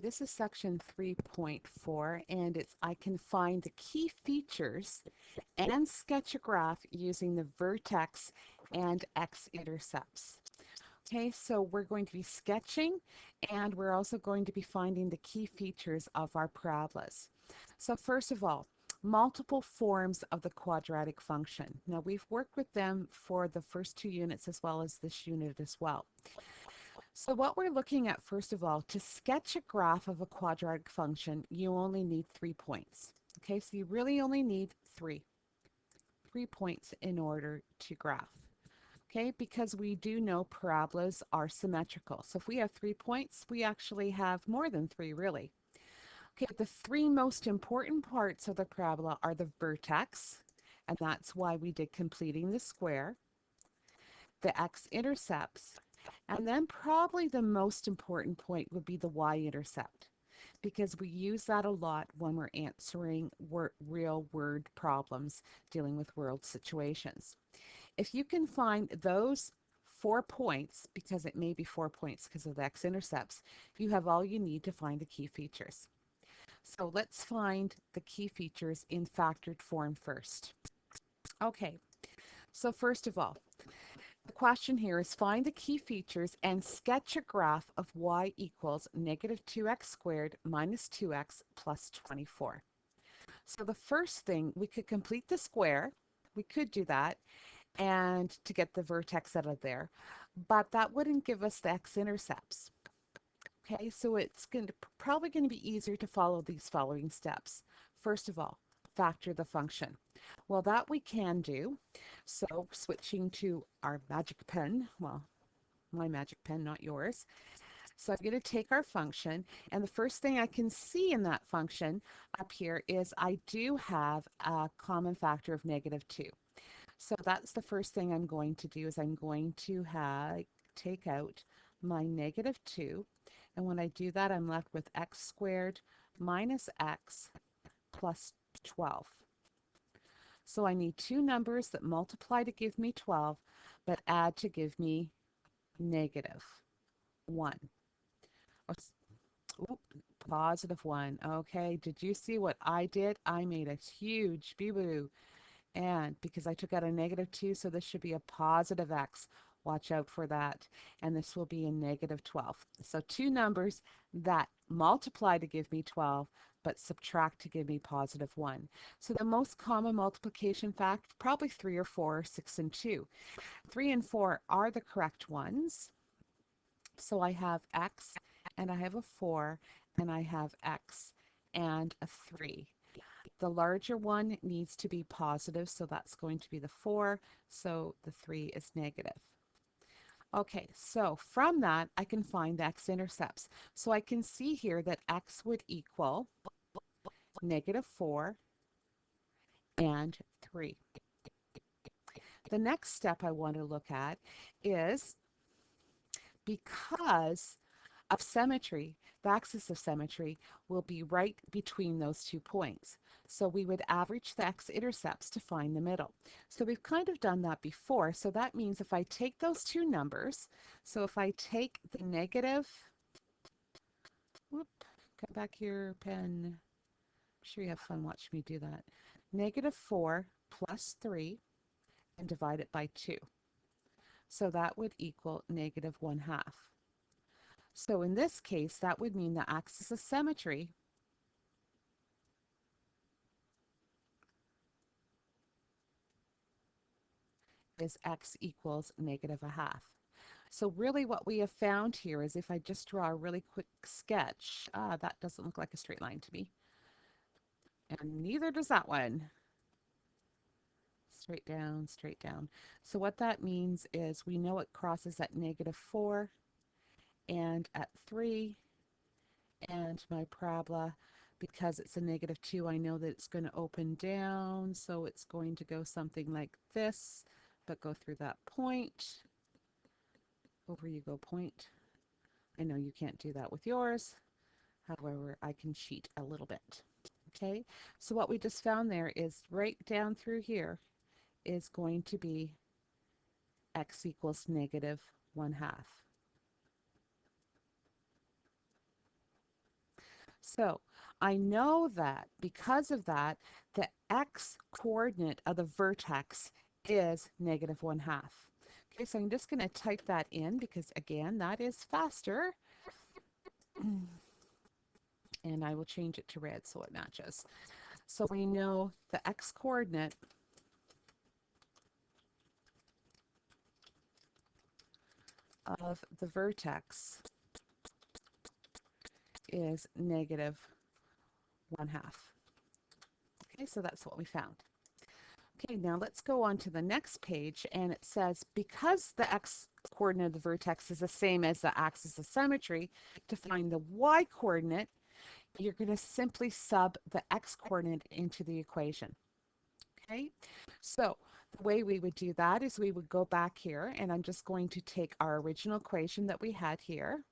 This is section 3.4, and it's I can find the key features and sketch a graph using the vertex and x-intercepts. Okay, so we're going to be sketching, and we're also going to be finding the key features of our parabolas. So first of all, multiple forms of the quadratic function. Now we've worked with them for the first two units as well as this unit as well. So what we're looking at first of all, to sketch a graph of a quadratic function, you only need 3 points. Okay, so you really only need three points in order to graph. Okay, because we do know parabolas are symmetrical. So if we have 3 points, we actually have more than three really. Okay, the three most important parts of the parabola are the vertex, and that's why we did completing the square, the x-intercepts, and then probably the most important point would be the y-intercept, because we use that a lot when we're answering real word problems dealing with world situations. If you can find those 4 points, because it may be 4 points because of the x-intercepts, you have all you need to find the key features. So let's find the key features in factored form first. Okay, so first of all, the question here is find the key features and sketch a graph of y equals negative 2x squared minus 2x plus 24. So the first thing, we could complete the square. We could do that and to get the vertex out of there, but that wouldn't give us the x-intercepts. Okay, so it's probably going to be easier to follow these following steps. First of all, factor the function. Well, that we can do. So switching to our magic pen, well, my magic pen, not yours. So I'm going to take our function, and the first thing I can see in that function up here is I do have a common factor of negative 2. So that's the first thing I'm going to do is I'm going to take out my negative 2. And when I do that, I'm left with x squared minus x plus 12. So I need two numbers that multiply to give me 12, but add to give me negative 1. Oop, positive 1. Okay, did you see what I did? I made a huge boo-boo. And because I took out a negative 2, so this should be a positive x. Watch out for that. And this will be a negative 12. So two numbers that multiply to give me 12, but subtract to give me positive 1. So the most common multiplication fact, probably 3 or 4, 6 and 2. 3 and 4 are the correct ones. So I have x, and I have a 4, and I have x and a 3. The larger one needs to be positive, so that's going to be the 4, so the 3 is negative. Okay, so from that, I can find the x-intercepts. So I can see here that x would equal negative 4 and 3. The next step I want to look at is because of symmetry, the axis of symmetry will be right between those 2 points. So we would average the x-intercepts to find the middle. So we've kind of done that before. So that means if I take those two numbers, so if I take the negative, whoop, come back here, pen. I'm sure you have fun watching me do that. Negative 4 plus 3 and divide it by 2. So that would equal negative 1/2. So in this case, that would mean the axis of symmetry is x equals negative 1/2. So really what we have found here is if I just draw a really quick sketch, that doesn't look like a straight line to me. And neither does that one. Straight down, straight down. So what that means is we know it crosses at negative 4 and at 3, and my parabola, because it's a negative 2, I know that it's going to open down, so it's going to go something like this, but go through that point. Over you go, point. I know you can't do that with yours. However, I can cheat a little bit. Okay, so what we just found there is right down through here is going to be x equals negative 1/2. So I know that because of that, the x coordinate of the vertex is negative 1/2. Okay, so I'm just going to type that in because again, that is faster. And I will change it to red so it matches. So we know the x coordinate of the vertex is negative 1/2. Okay, so that's what we found. Okay, now let's go on to the next page, and it says because the x coordinate of the vertex is the same as the axis of symmetry, to find the y coordinate, you're going to simply sub the x coordinate into the equation. Okay, so the way we would do that is we would go back here, and I'm just going to take our original equation that we had here.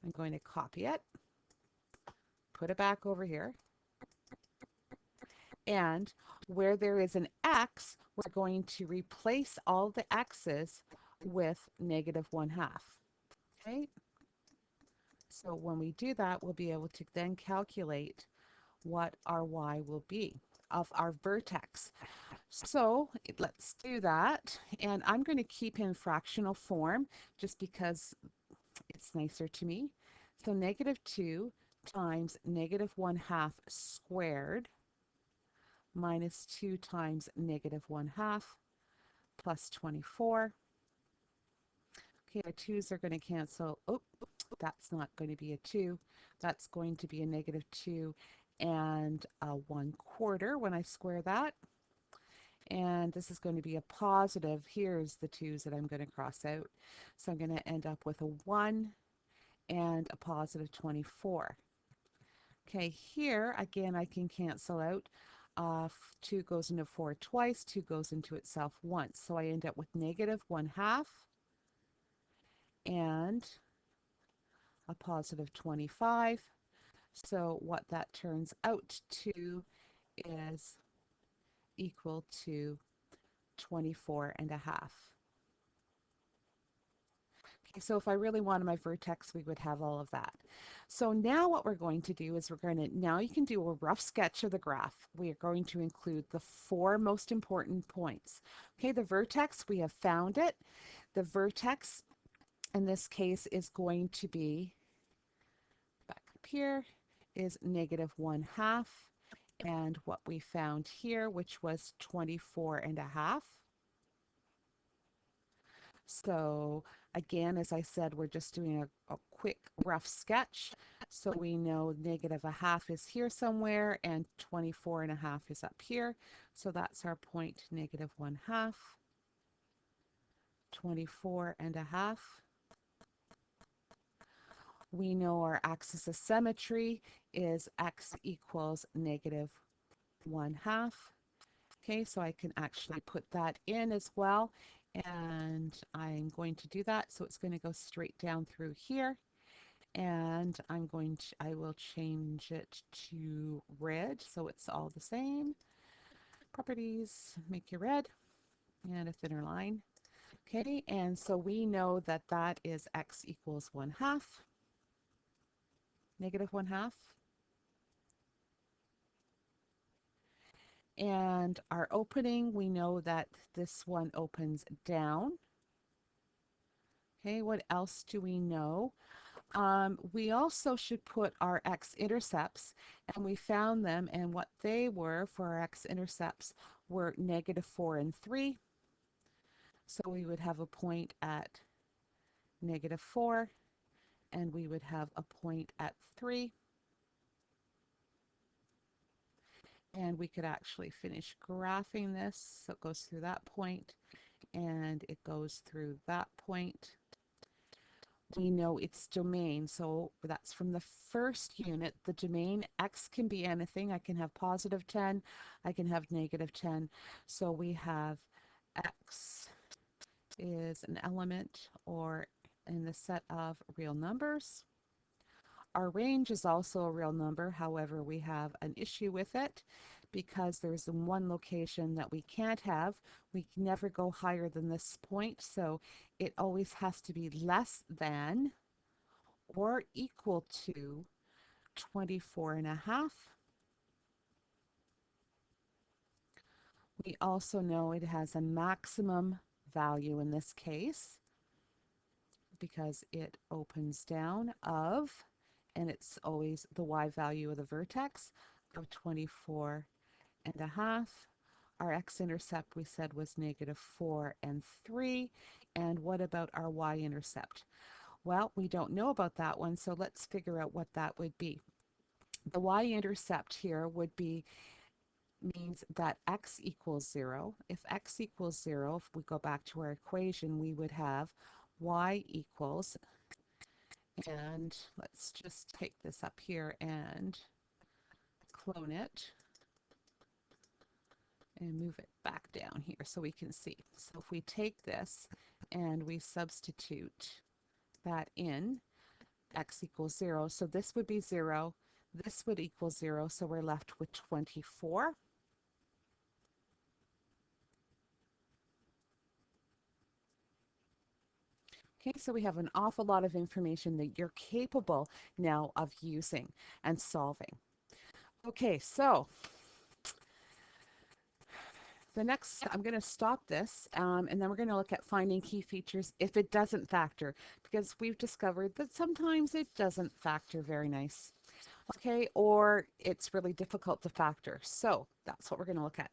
I'm going to copy it, put it back over here, and where there is an x, we're going to replace all the x's with negative 1/2. Okay, so when we do that, we'll be able to then calculate what our y will be of our vertex. So let's do that. And I'm going to keep in fractional form just because it's nicer to me. So negative 2 times negative 1/2 squared minus 2 times negative 1/2 plus 24. Okay, our 2's are going to cancel. Oh, that's not going to be a 2. That's going to be a negative 2 and a 1/4 when I square that. And this is going to be a positive. Here's the 2's that I'm going to cross out. So I'm going to end up with a 1 and a positive 24. Okay, here again I can cancel out. 2 goes into 4 twice, 2 goes into itself once. So I end up with negative 1/2 and a positive 25. So what that turns out to is equal to 24.5. Okay, so if I really wanted my vertex, we would have all of that. So now what we're going to do is now you can do a rough sketch of the graph. We are going to include the 4 most important points. Okay, the vertex, we have found it. The vertex in this case is going to be, back up here, is negative 1/2. And what we found here, which was 24.5. So again, as I said, we're just doing a quick rough sketch. So we know negative 1/2 is here somewhere and 24.5 is up here. So that's our point, negative 1/2, 24.5. We know our axis of symmetry is x equals negative 1/2. Okay, so I can actually put that in as well. And I'm going to do that. So it's going to go straight down through here. And I will change it to red so it's all the same. Properties, make your red and a thinner line. Okay, and so we know that that is x equals 1/2, negative 1/2. And our opening, we know that this one opens down. Okay, what else do we know? We also should put our x-intercepts, and we found them, and what they were for our x-intercepts were negative 4 and 3. So we would have a point at negative 4, and we would have a point at 3. And we could actually finish graphing this. So it goes through that point, and it goes through that point. We know its domain, so that's from the first unit. The domain x can be anything. I can have positive 10, I can have negative 10. So we have x is an element or in the set of real numbers. Our range is also a real number, however, we have an issue with it because there's one location that we can't have. We can never go higher than this point, so it always has to be less than or equal to 24 and a half. We also know it has a maximum value in this case because it opens down of, and it's always the y value of the vertex of 24 and a half. Our x-intercept we said was negative 4 and 3. And what about our y-intercept? Well, we don't know about that one, so let's figure out what that would be. The y-intercept here would be means that x equals 0. If x equals 0, if we go back to our equation, we would have y equals, and let's just take this up here and clone it and move it back down here so we can see. So if we take this and we substitute that in, x equals 0, so this would be 0, this would equal 0, so we're left with 24. Okay, so we have an awful lot of information that you're capable now of using and solving. Okay, so the next, I'm going to stop this and then we're going to look at finding key features if it doesn't factor, because we've discovered that sometimes it doesn't factor very nice. Okay, or it's really difficult to factor. So that's what we're going to look at.